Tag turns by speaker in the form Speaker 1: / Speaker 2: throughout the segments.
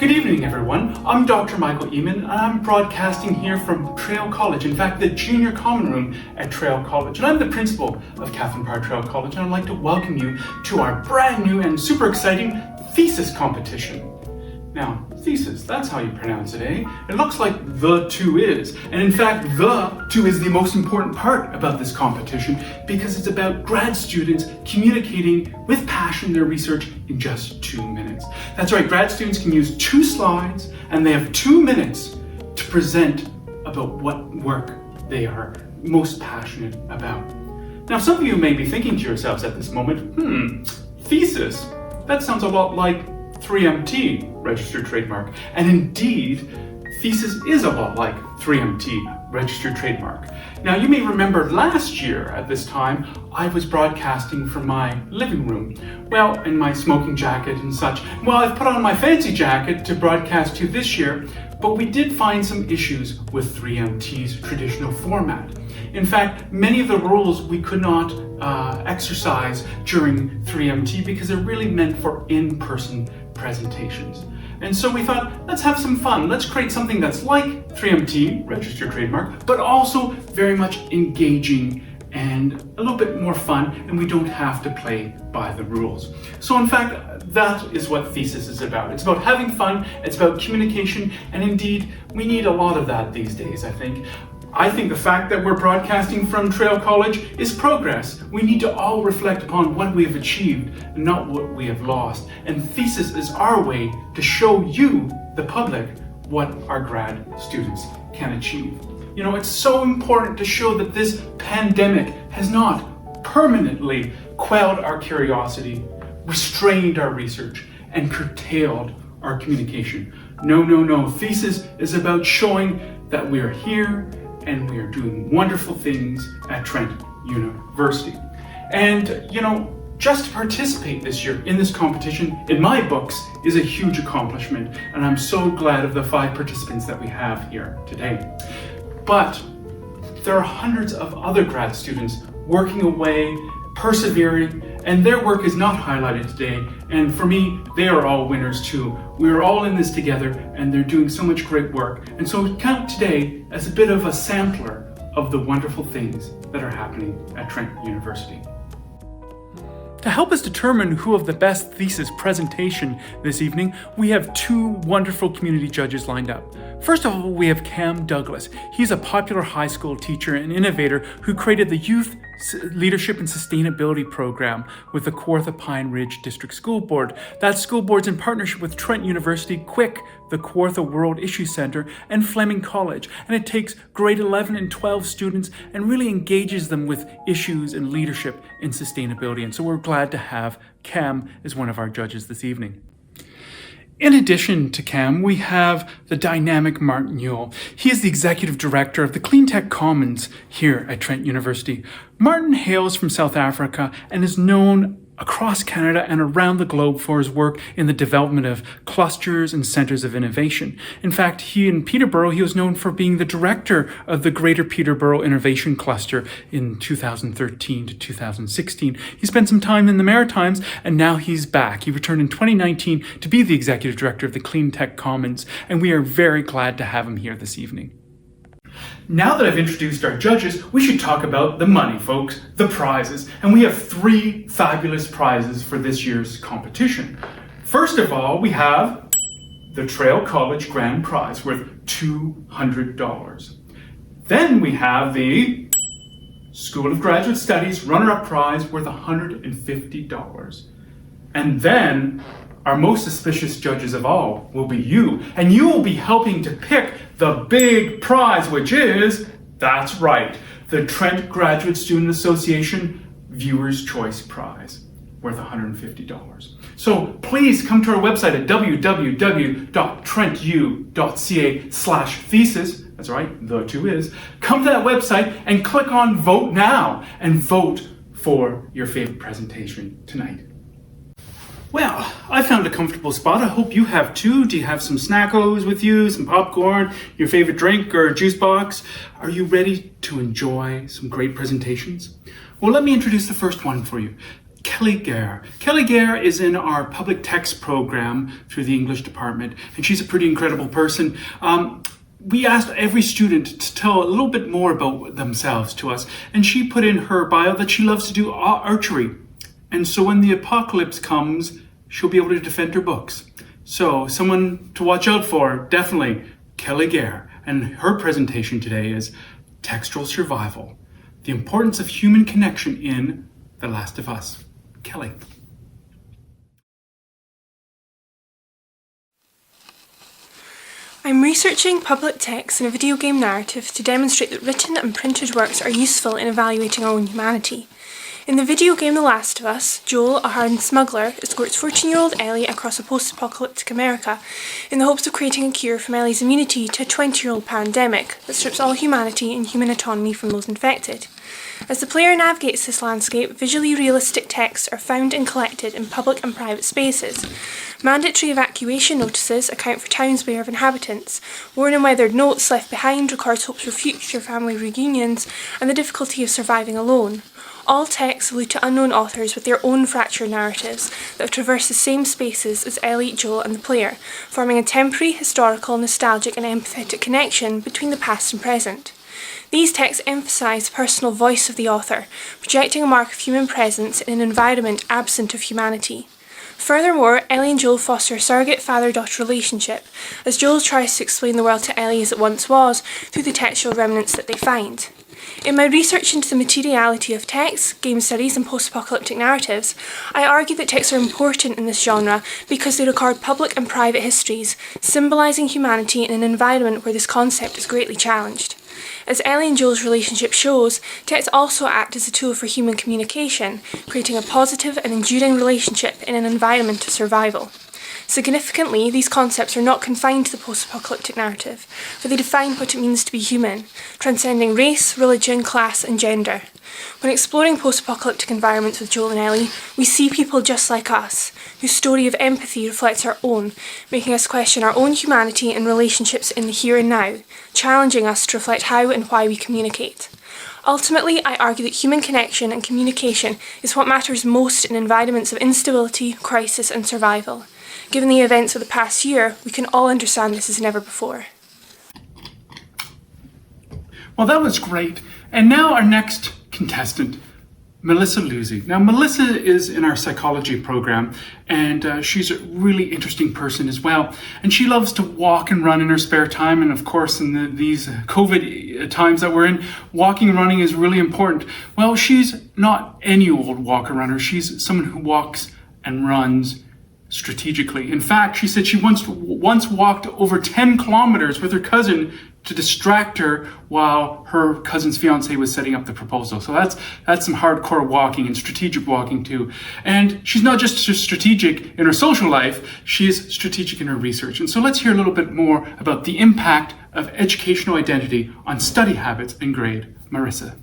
Speaker 1: Good evening, everyone. I'm Dr. Michael Eamon, and I'm broadcasting here from Trail College. In fact, the junior common room at Trail College. And I'm the principal of Catherine Parr Trail College, and I'd like to welcome you to our brand new and super exciting thesis competition. Now, thesis, that's how you pronounce it, eh? It looks like The2is. And in fact, The2 is the most important part about this competition because it's about grad students communicating with passion their research in just 2 minutes. That's right, grad students can use 2 slides and they have 2 minutes to present about what work they are most passionate about. Now, some of you may be thinking to yourselves at this moment, thesis? That sounds a lot like 3MT, registered trademark. And indeed, thesis is a lot like 3MT, registered trademark. Now, you may remember last year at this time, I was broadcasting from my living room. Well, in my smoking jacket and such. Well, I've put on my fancy jacket to broadcast to this year, but we did find some issues with 3MT's traditional format. In fact, many of the rules we could not exercise during 3MT because they're really meant for in-person presentations. And so we thought, let's have some fun. Let's create something that's like 3MT, registered trademark, but also very much engaging and a little bit more fun, and we don't have to play by the rules. So in fact, that is what thesis is about. It's about having fun, it's about communication, and indeed, we need a lot of that these days, I think. I think the fact that we're broadcasting from Trail College is progress. We need to all reflect upon what we have achieved and not what we have lost. And thesis is our way to show you, the public, what our grad students can achieve. You know, it's so important to show that this pandemic has not permanently quelled our curiosity, restrained our research, and curtailed our communication. No. Thesis is about showing that we are here and we are doing wonderful things at Trent University. And, you know, just to participate this year in this competition, in my books, is a huge accomplishment. And I'm so glad of the 5 participants that we have here today. But there are hundreds of other grad students working away, persevering, and their work is not highlighted today. And for me, they are all winners too. We are all in this together and they're doing so much great work. And so count today as a bit of a sampler of the wonderful things that are happening at Trent University. To help us determine who of the best thesis presentation this evening, we have 2 wonderful community judges lined up. First of all, we have Cam Douglas. He's a popular high school teacher and innovator who created the Youth Leadership and Sustainability Program with the Kawartha Pine Ridge District School Board. That school board's in partnership with Trent University, Quick, the Kawartha World Issue Center, and Fleming College. And it takes grade 11 and 12 students and really engages them with issues and leadership in sustainability. And so we're glad to have Cam as one of our judges this evening. In addition to Cam, we have the dynamic Martin Ewell. He is the executive director of the Clean Tech Commons here at Trent University. Martin hails from South Africa and is known across Canada and around the globe for his work in the development of clusters and centers of innovation. In fact, he was known for being the director of the Greater Peterborough Innovation Cluster in 2013 to 2016. He spent some time in the Maritimes and now he's back. He returned in 2019 to be the executive director of the Clean Tech Commons, and we are very glad to have him here this evening. Now that I've introduced our judges, we should talk about the money, folks, the prizes. And we have 3 fabulous prizes for this year's competition. First of all, we have the Trail College Grand Prize worth $200. Then we have the School of Graduate Studies Runner-Up Prize worth $150. And then our most suspicious judges of all will be you, and you will be helping to pick the big prize, which is, that's right, the Trent Graduate Student Association Viewer's Choice Prize, worth $150. So please come to our website at www.trentu.ca/thesis, that's right, The2is. Come to that website and click on Vote Now, and vote for your favorite presentation tonight. Well, I found a comfortable spot. I hope you have too. Do you have some snackos with you, some popcorn, your favorite drink or juice box? Are you ready to enjoy some great presentations? Well, let me introduce the first one for you. Kelly Gare. Kelly Gare is in our public text program through the English department, and she's a pretty incredible person. We asked every student to tell a little bit more about themselves to us, and she put in her bio that she loves to do archery. And so when the apocalypse comes, she'll be able to defend her books. So someone to watch out for, definitely, Kelly Gare. And her presentation today is Textual Survival, the importance of human connection in The Last of Us. Kelly.
Speaker 2: I'm researching public text in a video game narrative to demonstrate that written and printed works are useful in evaluating our own humanity. In the video game The Last of Us, Joel, a hardened smuggler, escorts 14-year-old Ellie across a post-apocalyptic America in the hopes of creating a cure from Ellie's immunity to a 20-year-old pandemic that strips all humanity and human autonomy from those infected. As the player navigates this landscape, visually realistic texts are found and collected in public and private spaces. Mandatory evacuation notices account for towns bare of inhabitants. Worn and weathered notes left behind records hopes for future family reunions and the difficulty of surviving alone. All texts allude to unknown authors with their own fractured narratives that have traversed the same spaces as Ellie, Joel and the player, forming a temporary, historical, nostalgic and empathetic connection between the past and present. These texts emphasise the personal voice of the author, projecting a mark of human presence in an environment absent of humanity. Furthermore, Ellie and Joel foster a surrogate father-daughter relationship, as Joel tries to explain the world to Ellie as it once was through the textual remnants that they find. In my research into the materiality of text, game studies and post-apocalyptic narratives, I argue that texts are important in this genre because they record public and private histories, symbolising humanity in an environment where this concept is greatly challenged. As Ellie and Joel's relationship shows, texts also act as a tool for human communication, creating a positive and enduring relationship in an environment of survival. Significantly, these concepts are not confined to the post-apocalyptic narrative, for they define what it means to be human, transcending race, religion, class and gender. When exploring post-apocalyptic environments with Joel and Ellie, we see people just like us, whose story of empathy reflects our own, making us question our own humanity and relationships in the here and now, challenging us to reflect how and why we communicate. Ultimately, I argue that human connection and communication is what matters most in environments of instability, crisis and survival. Given the events of the past year, we can all understand this as never before.
Speaker 1: Well, that was great. And now our next contestant, Melissa Lucy. Now, Melissa is in our psychology program, and she's a really interesting person as well. And she loves to walk and run in her spare time. And of course, in these COVID times that we're in, walking and running is really important. Well, she's not any old walker runner. She's someone who walks and runs strategically. In fact, she said she once walked over 10 kilometers with her cousin to distract her while her cousin's fiance was setting up the proposal. So that's some hardcore walking and strategic walking too. And she's not just strategic in her social life, she's strategic in her research. And so let's hear a little bit more about the impact of educational identity on study habits and grade. Marissa.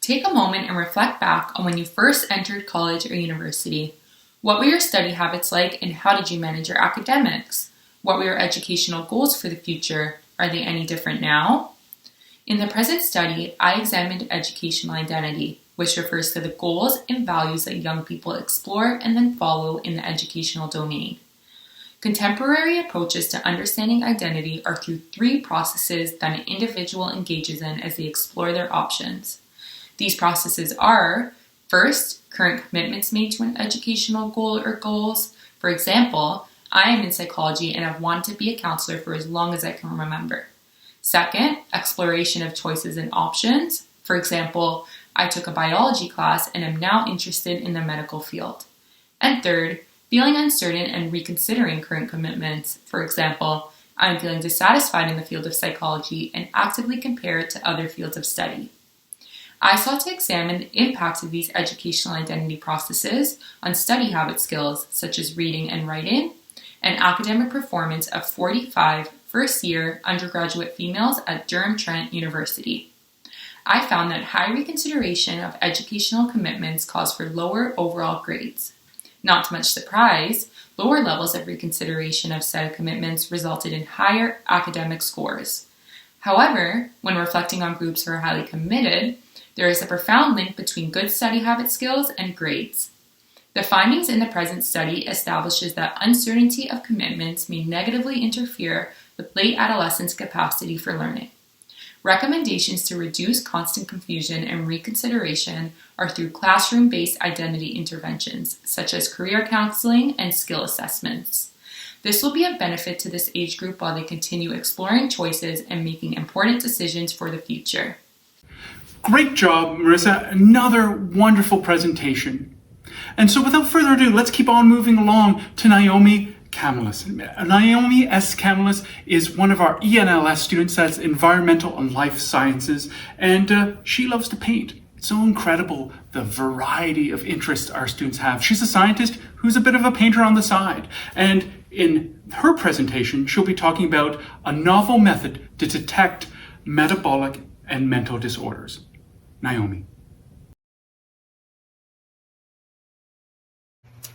Speaker 3: Take a moment and reflect back on when you first entered college or university. What were your study habits like and how did you manage your academics? What were your educational goals for the future? Are they any different now? In the present study, I examined educational identity, which refers to the goals and values that young people explore and then follow in the educational domain. Contemporary approaches to understanding identity are through 3 processes that an individual engages in as they explore their options. These processes are, first, current commitments made to an educational goal or goals. For example, I am in psychology and have wanted to be a counselor for as long as I can remember. Second, exploration of choices and options. For example, I took a biology class and am now interested in the medical field. And third, feeling uncertain and reconsidering current commitments. For example, I am feeling dissatisfied in the field of psychology and actively compare it to other fields of study. I sought to examine the impact of these educational identity processes on study habit skills such as reading and writing, and academic performance of 45 first-year undergraduate females at Durham-Trent University. I found that high reconsideration of educational commitments caused for lower overall grades. Not to much surprise, lower levels of reconsideration of said commitments resulted in higher academic scores. However, when reflecting on groups who are highly committed, there is a profound link between good study habit skills and grades. The findings in the present study establishes that uncertainty of commitments may negatively interfere with late adolescents' capacity for learning. Recommendations to reduce constant confusion and reconsideration are through classroom-based identity interventions, such as career counseling and skill assessments. This will be of benefit to this age group while they continue exploring choices and making important decisions for the future.
Speaker 1: Great job, Marissa. Another wonderful presentation. And so without further ado, let's keep on moving along to Naomi Camillus. Naomi S. Camillus is one of our ENLS students, that's Environmental and Life Sciences, and she loves to paint. It's so incredible the variety of interests our students have. She's a scientist who's a bit of a painter on the side, and in her presentation, she'll be talking about a novel method to detect metabolic and mental disorders. Naomi.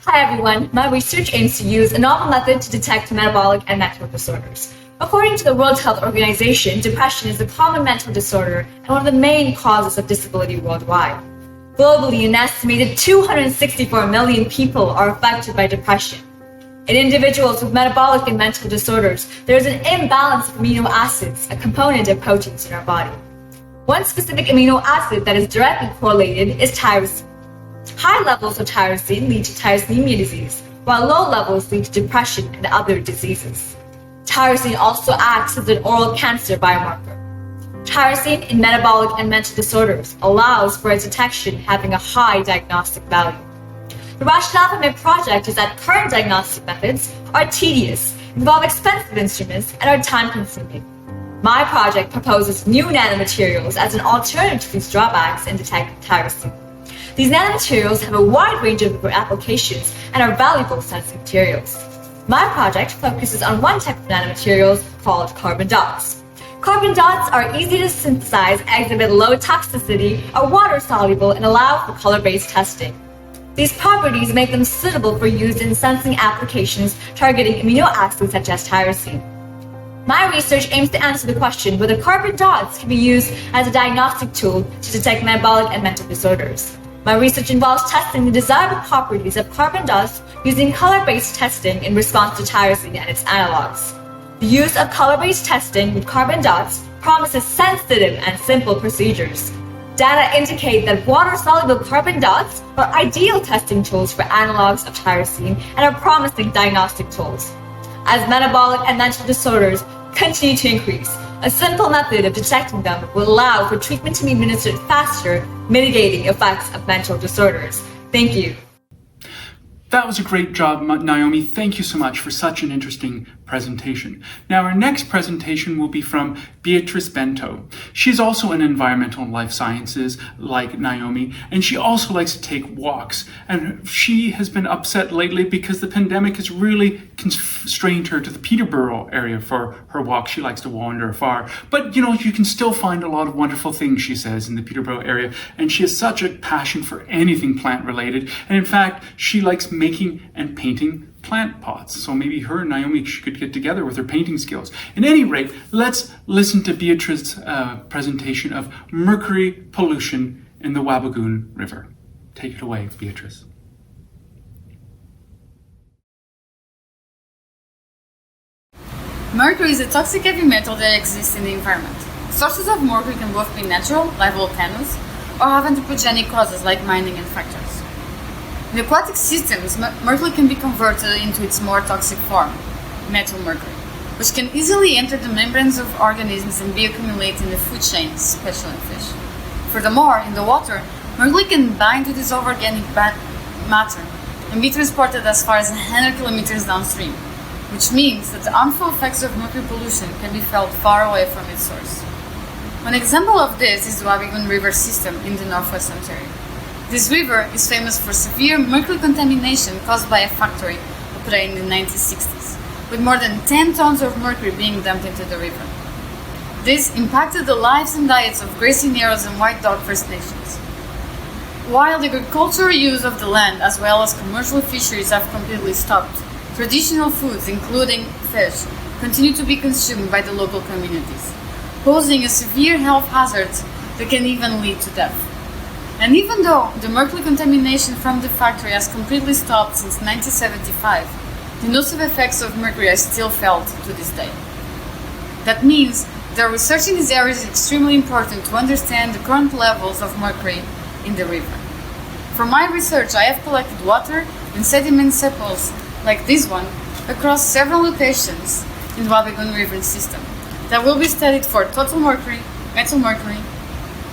Speaker 4: Hi everyone, my research aims to use a novel method to detect metabolic and mental disorders. According to the World Health Organization, depression is a common mental disorder and one of the main causes of disability worldwide. Globally, an estimated 264 million people are affected by depression. In individuals with metabolic and mental disorders, there is an imbalance of amino acids, a component of proteins in our body. One specific amino acid that is directly correlated is tyrosine. High levels of tyrosine lead to tyrosinemia disease, while low levels lead to depression and other diseases. Tyrosine also acts as an oral cancer biomarker. Tyrosine in metabolic and mental disorders allows for its detection having a high diagnostic value. The rationale for my project is that current diagnostic methods are tedious, involve expensive instruments, and are time-consuming. My project proposes new nanomaterials as an alternative to these drawbacks in detecting tyrosine. These nanomaterials have a wide range of applications and are valuable sensing materials. My project focuses on one type of nanomaterials called carbon dots. Carbon dots are easy to synthesize, exhibit low toxicity, are water-soluble, and allow for color-based testing. These properties make them suitable for use in sensing applications targeting amino acids such as tyrosine. My research aims to answer the question whether carbon dots can be used as a diagnostic tool to detect metabolic and mental disorders. My research involves testing the desirable properties of carbon dots using color-based testing in response to tyrosine and its analogs. The use of color-based testing with carbon dots promises sensitive and simple procedures. Data indicate that water-soluble carbon dots are ideal testing tools for analogs of tyrosine and are promising diagnostic tools. As metabolic and mental disorders continue to increase, a simple method of detecting them will allow for treatment to be administered faster, mitigating effects of mental disorders. Thank you.
Speaker 1: That was a great job, Naomi. Thank you so much for such an interesting presentation. Now, our next presentation will be from Beatrice Bento. She's also in environmental and life sciences, like Naomi, and she also likes to take walks. And she has been upset lately because the pandemic has really constrained her to the Peterborough area for her walk. She likes to wander far. But, you know, you can still find a lot of wonderful things, she says, in the Peterborough area. And she has such a passion for anything plant-related. And in fact, she likes making and painting plant pots. So maybe her and Naomi could get together with her painting skills. At any rate, let's listen to Beatrice's presentation of mercury pollution in the Wabigoon River. Take it away, Beatrice.
Speaker 5: Mercury is a toxic heavy metal that exists in the environment. Sources of mercury can both be natural, like volcanoes, or have anthropogenic causes like mining and factories. In aquatic systems, mercury can be converted into its more toxic form, methyl mercury, which can easily enter the membranes of organisms and be accumulated in the food chain, especially in fish. Furthermore, in the water, mercury can bind to dissolve organic matter and be transported as far as 100 kilometers downstream, which means that the harmful effects of mercury pollution can be felt far away from its source. One example of this is the Wabigoon River system in the northwest Ontario. This river is famous for severe mercury contamination caused by a factory operating in the 1960s, with more than 10 tons of mercury being dumped into the river. This impacted the lives and diets of Gracie Narrows and White Dog First Nations. While the agricultural use of the land as well as commercial fisheries have completely stopped, traditional foods, including fish, continue to be consumed by the local communities. posing a severe health hazard that can even lead to death. And even though the mercury contamination from the factory has completely stopped since 1975, the nocive effects of mercury are still felt to this day. That means that research in this area is extremely important to understand the current levels of mercury in the river. For my research, I have collected water and sediment samples like this one across several locations in the Wabigoon River system that will be studied for total mercury, methyl mercury,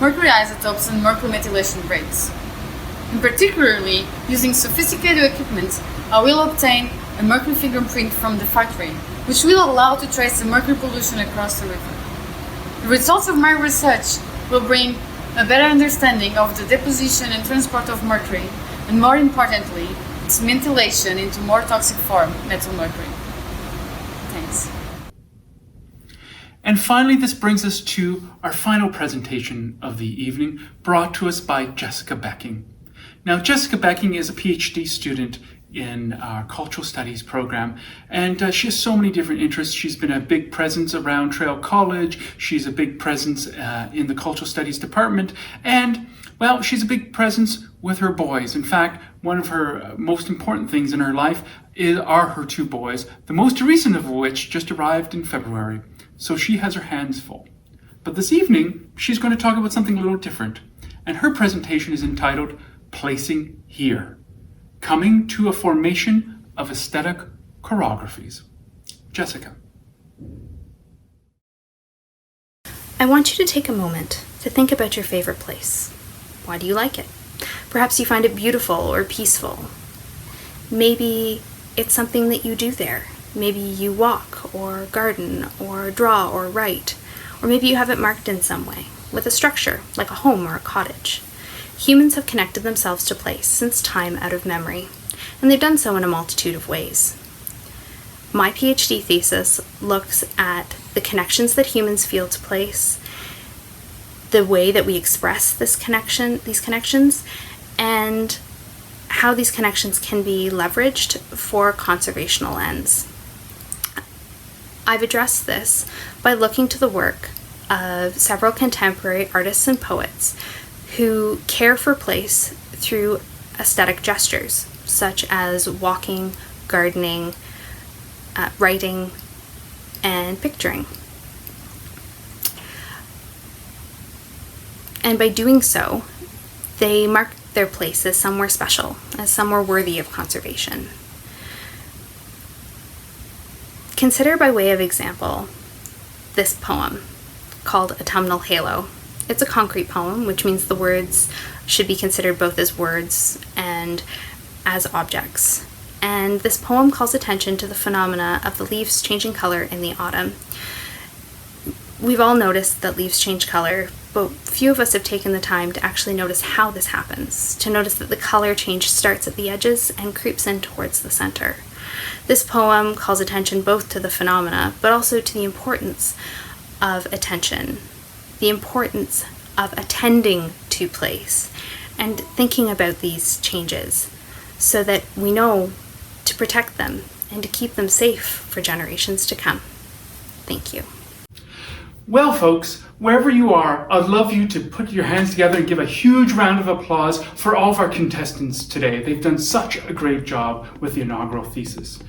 Speaker 5: mercury isotopes, and mercury methylation rates. And particularly, using sophisticated equipment, I will obtain a mercury fingerprint from the factory, which will allow to trace the mercury pollution across the river. The results of my research will bring a better understanding of the deposition and transport of mercury, and more importantly, its methylation into more toxic form, methyl mercury. Thanks.
Speaker 1: And finally, this brings us to our final presentation of the evening, brought to us by Jessica Becking. Now, Jessica Becking is a PhD student in our cultural studies program, and she has so many different interests. She's been a big presence around Trail College. She's a big presence in the cultural studies department, and well, she's a big presence with her boys. In fact, one of her most important things in her life are her two boys, the most recent of which just arrived in February. So she has her hands full. But this evening, she's going to talk about something a little different. And her presentation is entitled Placing Here, Coming to a Formation of Aesthetic Choreographies. Jessica.
Speaker 6: I want you to take a moment to think about your favorite place. Why do you like it? Perhaps you find it beautiful or peaceful. Maybe it's something that you do there. Maybe you walk or garden or draw or write. Or maybe you have it marked in some way, with a structure, like a home or a cottage. Humans have connected themselves to place since time out of memory, and they've done so in a multitude of ways. My PhD thesis looks at the connections that humans feel to place, the way that we express these connections, and how these connections can be leveraged for conservational ends. I've addressed this by looking to the work of several contemporary artists and poets who care for place through aesthetic gestures, such as walking, gardening, writing, and picturing. And by doing so, they mark their place as somewhere special, as somewhere worthy of conservation. Consider, by way of example, this poem called Autumnal Halo. It's a concrete poem, which means the words should be considered both as words and as objects. And this poem calls attention to the phenomena of the leaves changing color in the autumn. We've all noticed that leaves change color, but few of us have taken the time to actually notice how this happens, to notice that the color change starts at the edges and creeps in towards the center. This poem calls attention both to the phenomena, but also to the importance of attention, the importance of attending to place, and thinking about these changes so that we know to protect them and to keep them safe for generations to come. Thank you.
Speaker 1: Well, folks, wherever you are, I'd love you to put your hands together and give a huge round of applause for all of our contestants today. They've done such a great job with the inaugural thesis.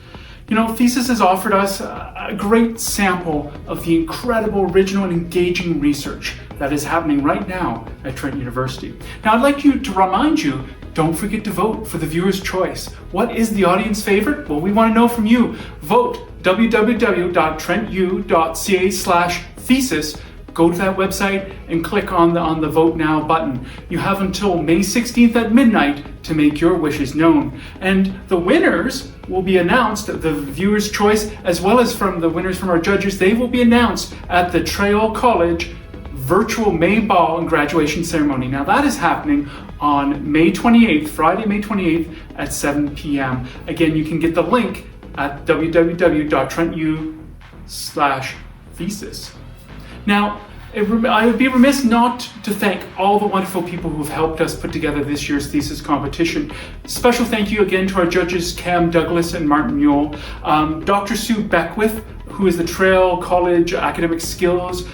Speaker 1: You know, thesis has offered us a great sample of the incredible, original, and engaging research that is happening right now at Trent University. Now, I'd like to remind you, don't forget to vote for the viewer's choice. What is the audience favorite? Well, we want to know from you. Vote www.trentu.ca/thesis. Go to that website and click on the Vote Now button. You have until May 16th at midnight to make your wishes known. And the winners will be announced, the viewer's choice, as well as from the winners from our judges, they will be announced at the Trail College virtual May Ball and graduation ceremony. Now that is happening on May 28th, Friday, May 28th at 7 p.m. Again, you can get the link at www.trentu.ca/thesis. Now, I would be remiss not to thank all the wonderful people who have helped us put together this year's thesis competition. Special thank you again to our judges Cam Douglas and Martin Mule, Dr. Sue Beckwith, who is the Trail College Academic Skills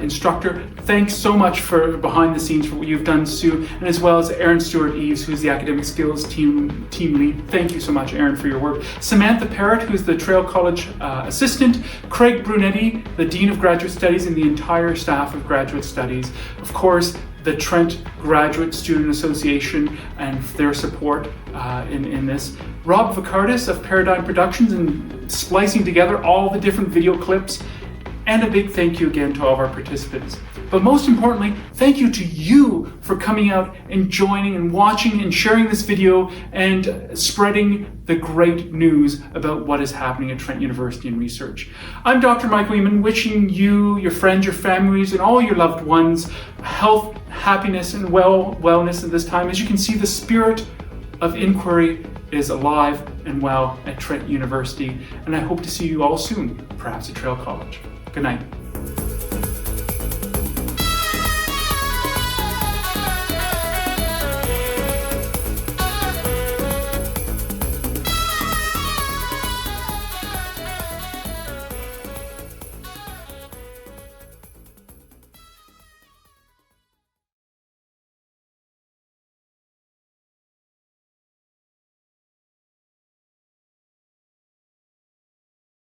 Speaker 1: instructor. Thanks so much for behind the scenes for what you've done, Sue, and as well as Erin Stewart-Eves, who's the Academic Skills team lead. Thank you so much, Erin, for your work. Samantha Parrott, who's the Trail College assistant. Craig Brunetti, the Dean of Graduate Studies, and the entire staff of Graduate Studies. Of course, the Trent Graduate Student Association and their support in this. Rob Vicardis of Paradigm Productions and splicing together all the different video clips. And a big thank you again to all of our participants. But most importantly, thank you to you for coming out and joining and watching and sharing this video and spreading the great news about what is happening at Trent University in research. I'm Dr. Michael Eamon, wishing you, your friends, your families, and all your loved ones health, happiness, and wellness at this time. As you can see, the spirit of inquiry is alive and well at Trent University, and I hope to see you all soon, perhaps at Trail College. Good night.